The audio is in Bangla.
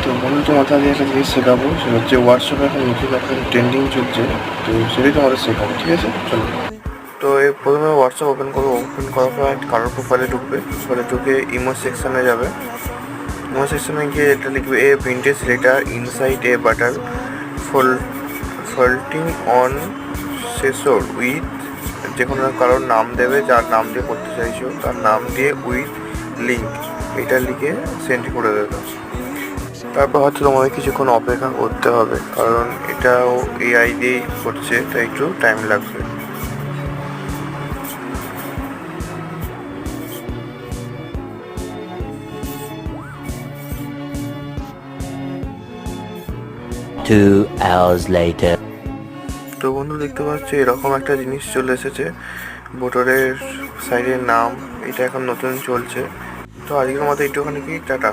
তো বন্ধু তোমাকে আগে একটা জিনিস শেখাবো, সেটা হচ্ছে হোয়াটসঅ্যাপে এখন নতুন একটা ট্রেন্ডিং চলছে। তো সেটাই তোমাদের শেখাবো, ঠিক আছে? চলো। তো এই প্রথমে হোয়াটসঅ্যাপ ওপেন করবো। ওপেন করার পর কারোর প্রোফাইলে ঢুকবে। প্রোফাইলে ঢুকে ইমো সেকশনে যাবে। ইমো সেকশনে গিয়ে এটা লিখবে a vintage letter inside a butter ফোল ফল্টিং অন সেসর উইথ, যে কোনো কারোর নাম দেবে, যার নাম দিয়ে করতে চাইছো তার নাম দিয়ে উইথ লিঙ্ক, এটা লিখে সেন্ড করে দেবে। তারপর হয়তো তোমাদের কিছুক্ষণ অপেক্ষা করতে হবে, কারণ এটাও এআই দিয়েই করছে, তাই একটু টাইম লাগবে। Two hours later. তো বন্ধু দেখতে পাচ্ছি এরকম একটা জিনিস চলে এসেছে, ভোটারের সাইডের নাম, এটা এখন নতুন চলছে। তো আজকের মতো একটুখানি কি, টাটা।